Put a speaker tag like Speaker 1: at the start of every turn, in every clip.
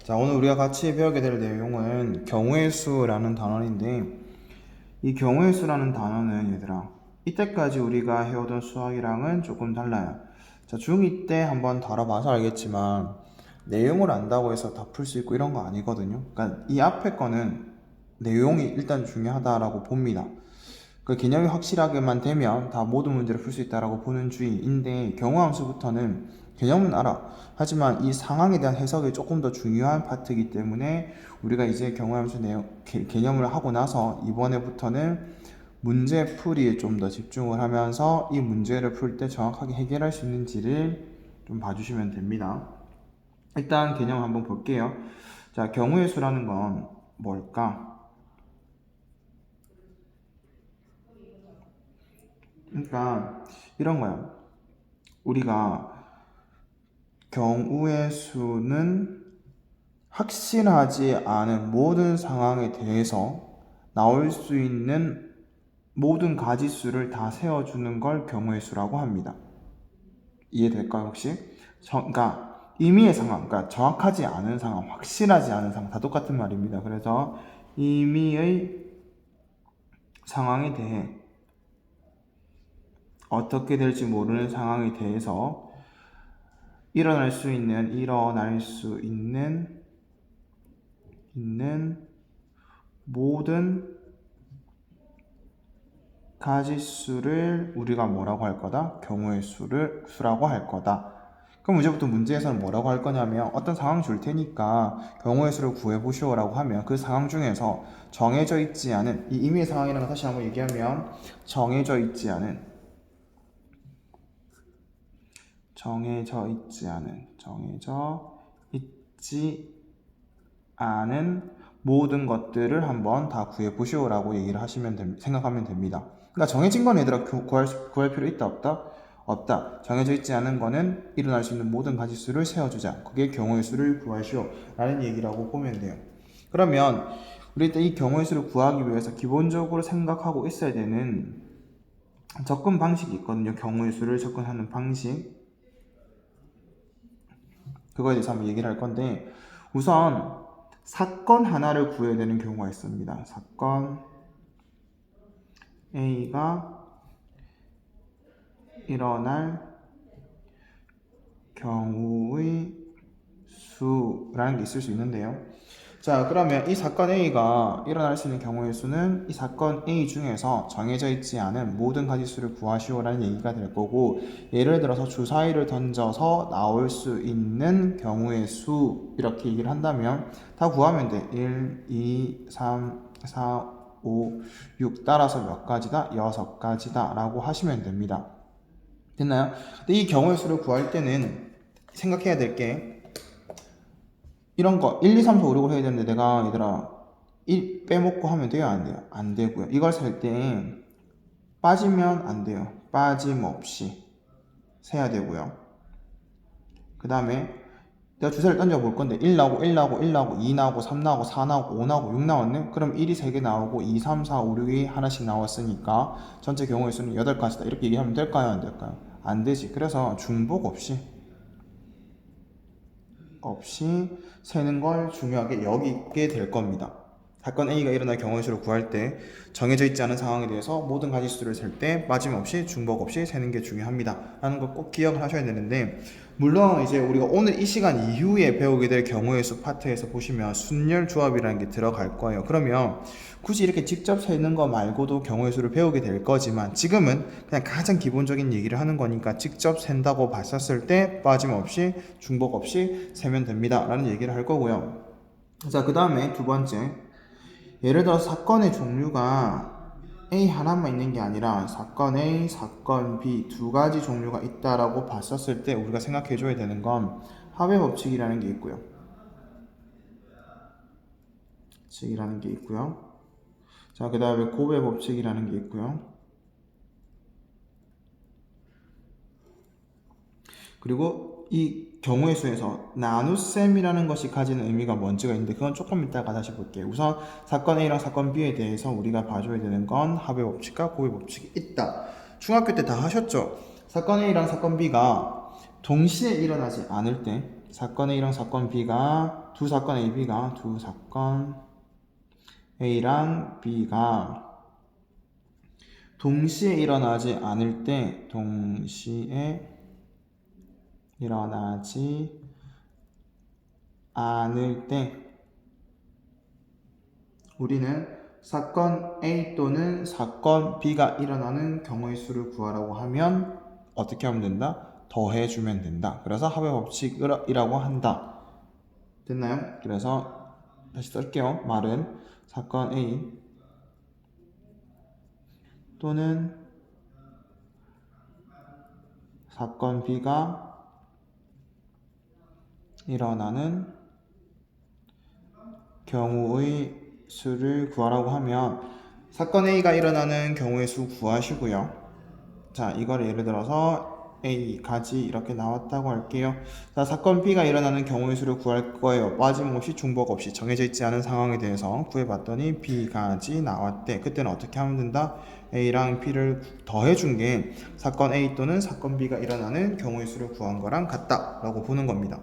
Speaker 1: 자, 오늘 우리가 같이 배우게 될 내용은 경우의 수라는 단원인데, 이 경우의 수라는 단어는 얘들아, 이때까지 우리가 해오던 수학이랑은 조금 달라요. 자, 중2 때 한번 다뤄봐서 알겠지만 내용을 안다고 해서 다 풀 수 있고 이런 거 아니거든요. 그러니까 이 앞에 거는 내용이 일단 중요하다라고 봅니다. 그 개념이 확실하게만 되면 다 모든 문제를 풀 수 있다라고 보는 주의인데, 경우함수부터는 개념은 알아. 하지만 이 상황에 대한 해석이 조금 더 중요한 파트이기 때문에 우리가 이제 경우함수 내용 개념을 하고 나서 이번에부터는 문제 풀이에 좀 더 집중을 하면서 이 문제를 풀 때 정확하게 해결할 수 있는지를 좀 봐주시면 됩니다. 일단 개념 한번 볼게요. 자, 경우의 수라는 건 뭘까? 그러니까 이런 거야. 우리가 경우의 수는 확실하지 않은 모든 상황에 대해서 나올 수 있는 모든 가지수를 다 세워주는 걸 경우의 수라고 합니다. 이해될까요, 혹시? 그러니까 임의의 상황, 그러니까 정확하지 않은 상황, 확실하지 않은 상황, 다 똑같은 말입니다. 그래서 임의의 상황에 대해, 어떻게 될지 모르는 상황에 대해서 일어날 수 있는 모든 가지수를 우리가 뭐라고 할 거다? 경우의 수라고 할 거다. 그럼 이제부터 문제에서는 뭐라고 할 거냐면, 어떤 상황 줄 테니까 경우의 수를 구해보시오라고 하면 그 상황 중에서 정해져 있지 않은, 이 임의의 상황이라는 거 다시 한번 얘기하면 정해져 있지 않은 모든 것들을 한번 다 구해보시오라고 얘기를 생각하면 됩니다. 그러니까 정해진 건 얘들아 구할 필요 있다 없다? 없다. 정해져 있지 않은 거는 일어날 수 있는 모든 가지수를 세워주자. 그게 경우의 수를 구하시오 라는 얘기라고 보면 돼요. 그러면 우리 일단 이 경우의 수를 구하기 위해서 기본적으로 생각하고 있어야 되는 접근 방식이 있거든요. 경우의 수를 접근하는 방식. 그거에 대해서 한번 얘기를 할 건데, 우선 사건 하나를 구해야 되는 경우가 있습니다. 사건 A가 일어날 경우의 수라는 게 있을 수 있는데요. 자, 그러면 이 사건 A가 일어날 수 있는 경우의 수는 이 사건 A 중에서 정해져 있지 않은 모든 가지수를 구하시오라는 얘기가 될 거고, 예를 들어서 주사위를 던져서 나올 수 있는 경우의 수 이렇게 얘기를 한다면 다 구하면 돼. 1, 2, 3, 4, 5, 6 따라서 몇 가지다? 6가지다 라고 하시면 됩니다. 됐나요? 근데 이 경우의 수를 구할 때는 생각해야 될 게, 이런 거 1, 2, 3, 4, 5, 6을 해야 되는데 내가 얘들아 1 빼먹고 하면 돼요? 안 돼요? 안 되고요. 이걸 살 때 빠지면 안 돼요. 빠짐없이 세야 되고요. 그 다음에 내가 주사를 던져 볼 건데 1 나오고 1 나오고 1 나오고 2 나오고 3 나오고 4 나오고 5 나오고 6 나왔네? 그럼 1이 3개 나오고 2, 3, 4, 5, 6이 하나씩 나왔으니까 전체 경우의 수는 8가지다. 이렇게 얘기하면 될까요? 안 될까요? 안 되지. 그래서 중복 없이 세는 걸 중요하게 여기게 될 겁니다. 사건 A가 일어날 경우의 수를 구할 때 정해져 있지 않은 상황에 대해서 모든 가지수를 셀 때 빠짐없이 중복 없이 세는 게 중요합니다 라는 걸 꼭 기억을 하셔야 되는데, 물론 이제 우리가 오늘 이 시간 이후에 배우게 될 경우의 수 파트에서 보시면 순열 조합이라는 게 들어갈 거예요. 그러면 굳이 이렇게 직접 세는 거 말고도 경우의 수를 배우게 될 거지만, 지금은 그냥 가장 기본적인 얘기를 하는 거니까 직접 센다고 봤었을 때 빠짐없이 중복 없이 세면 됩니다 라는 얘기를 할 거고요. 자, 그 다음에 두 번째, 예를 들어 사건의 종류가 A 하나만 있는 게 아니라 사건 A, 사건 B 두 가지 종류가 있다라고 봤었을 때 우리가 생각해 줘야 되는 건 합의 법칙이라는 게 있고요. 자, 그 다음에 곱의 법칙이라는 게 있고요. 그리고 이 경우의 수에서 나눗셈이라는 것이 가지는 의미가 뭔지가 있는데, 그건 조금 이따가 다시 볼게요. 우선 사건 A랑 사건 B에 대해서 우리가 봐줘야 되는 건 합의 법칙과 곱의 법칙이 있다. 중학교 때 다 하셨죠? 사건 A랑 사건 B가 동시에 일어나지 않을 때, 사건 A랑 사건 B가 두 사건 A, B가 두 사건 A랑 B가 동시에 일어나지 않을 때 동시에 일어나지 않을 때 우리는 사건 A 또는 사건 B가 일어나는 경우의 수를 구하라고 하면 어떻게 하면 된다? 더해주면 된다. 그래서 합의 법칙이라고 한다. 됐나요? 그래서 다시 쓸게요. 말은 사건 A 또는 사건 B가 일어나는 경우의 수를 구하라고 하면 사건 A가 일어나는 경우의 수 구하시고요. 자, 이걸 예를 들어서 A까지 이렇게 나왔다고 할게요. 자, 사건 B가 일어나는 경우의 수를 구할 거예요. 빠짐없이 중복 없이 정해져 있지 않은 상황에 대해서 구해봤더니 B까지 나왔대. 그때는 어떻게 하면 된다? A랑 B를 더해준 게 사건 A 또는 사건 B가 일어나는 경우의 수를 구한 거랑 같다 라고 보는 겁니다.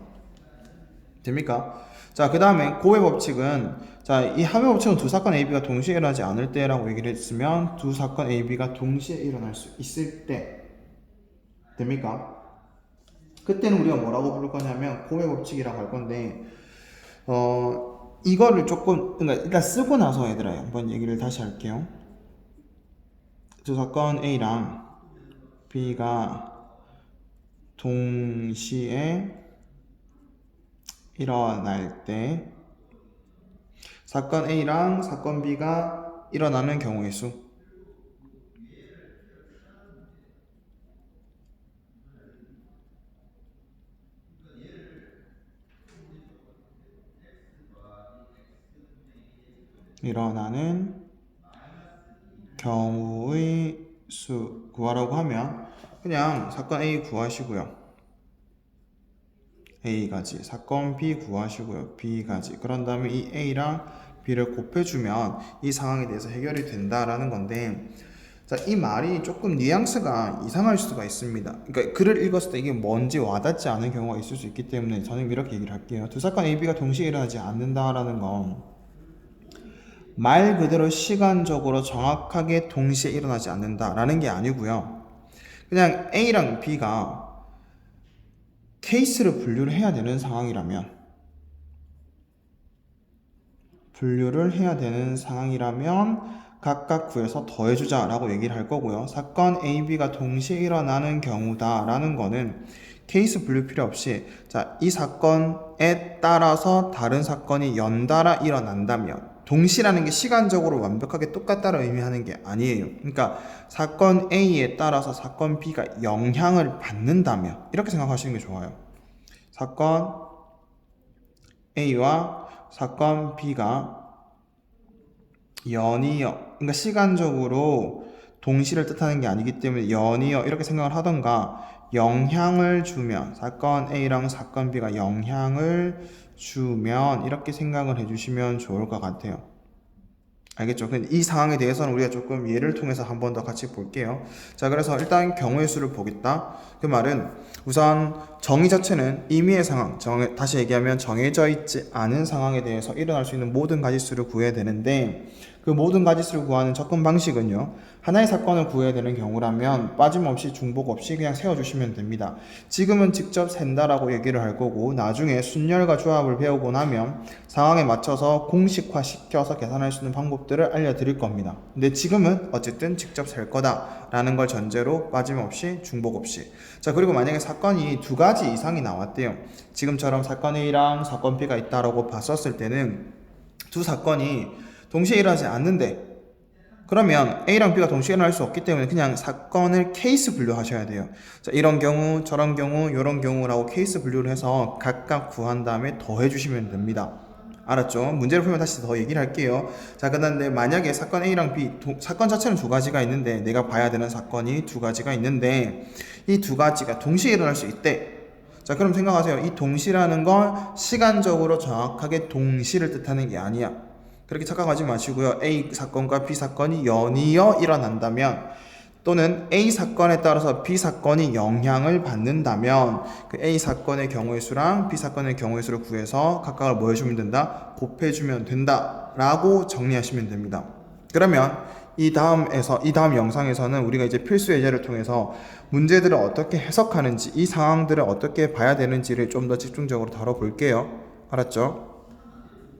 Speaker 1: 됩니까? 자, 그 다음에 고의 법칙은, 자, 이 합의 법칙은 두 사건 A, B가 동시에 일어나지 않을 때라고 얘기를 했으면 두 사건 A, B가 동시에 일어날 수 있을 때 됩니까? 그때는 우리가 뭐라고 부를 거냐면 고의 법칙이라고 할 건데 이거를 조금 그러니까 일단 쓰고 나서 얘들아 한번 얘기를 다시 할게요. 두 사건 A랑 B가 동시에 일어날 때 사건 A랑 사건 B가 일어나는 경우의 수 일어나는 경우의 수 구하라고 하면 그냥 사건 A 구하시고요. A가지 사건 B 구하시고요. B가지 그런 다음에 이 A랑 B를 곱해주면 이 상황에 대해서 해결이 된다라는 건데 자, 이 말이 조금 뉘앙스가 이상할 수가 있습니다. 그러니까 글을 읽었을 때 이게 뭔지 와닿지 않은 경우가 있을 수 있기 때문에 저는 이렇게 얘기를 할게요. 두 사건 A, B가 동시에 일어나지 않는다라는 건 말 그대로 시간적으로 정확하게 동시에 일어나지 않는다라는 게 아니고요. 그냥 A랑 B가 케이스를 분류를 해야 되는 상황이라면 각각 구해서 더해주자 라고 얘기를 할 거고요. 사건 A, B가 동시에 일어나는 경우다 라는 거는 케이스 분류 필요 없이 자, 이 사건에 따라서 다른 사건이 연달아 일어난다면 동시라는 게 시간적으로 완벽하게 똑같다를 의미하는 게 아니에요. 그러니까 사건 A에 따라서 사건 B가 영향을 받는다면 이렇게 생각하시는 게 좋아요. 사건 A와 사건 B가 연이어 그러니까 시간적으로 동시를 뜻하는 게 아니기 때문에 연이어 이렇게 생각을 하던가 영향을 주면 사건 A랑 사건 B가 영향을 주면 이렇게 생각을 해주시면 좋을 것 같아요. 알겠죠? 이 상황에 대해서는 우리가 조금 예를 통해서 한 번 더 같이 볼게요. 자, 그래서 일단 경우의 수를 보겠다. 그 말은 우선 정의 자체는 임의의 상황, 다시 얘기하면 정해져 있지 않은 상황에 대해서 일어날 수 있는 모든 가지수를 구해야 되는데 그 모든 가지수를 구하는 접근 방식은요. 하나의 사건을 구해야 되는 경우라면 빠짐없이 중복 없이 그냥 세워주시면 됩니다. 지금은 직접 센다라고 얘기를 할 거고 나중에 순열과 조합을 배우고 나면 상황에 맞춰서 공식화시켜서 계산할 수 있는 방법들을 알려드릴 겁니다. 근데 지금은 어쨌든 직접 셀 거다라는 걸 전제로 빠짐없이 중복 없이 자 그리고 만약에 사건이 두 가지 이상이 나왔대요. 지금처럼 사건 A랑 사건 B가 있다라고 봤었을 때는 두 사건이 동시에 일어나지 않는데 그러면 A랑 B가 동시에 일어날 수 없기 때문에 그냥 사건을 케이스 분류하셔야 돼요. 자, 이런 경우, 저런 경우, 이런 경우라고 케이스 분류를 해서 각각 구한 다음에 더해주시면 됩니다. 알았죠? 문제를 풀면 다시 더 얘기를 할게요. 자, 그런데 만약에 사건 A랑 B, 사건 자체는 두 가지가 있는데 내가 봐야 되는 사건이 두 가지가 있는데 이 두 가지가 동시에 일어날 수 있대. 자, 그럼 생각하세요. 이 동시라는 건 시간적으로 정확하게 동시를 뜻하는 게 아니야. 그렇게 착각하지 마시고요. A 사건과 B 사건이 연이어 일어난다면 또는 A 사건에 따라서 B 사건이 영향을 받는다면 그 A 사건의 경우의 수랑 B 사건의 경우의 수를 구해서 각각을 뭐 해주면 된다? 곱해주면 된다 라고 정리하시면 됩니다. 그러면 이 다음 영상에서는 우리가 이제 필수 예제를 통해서 문제들을 어떻게 해석하는지, 이 상황들을 어떻게 봐야 되는지를 좀 더 집중적으로 다뤄볼게요. 알았죠?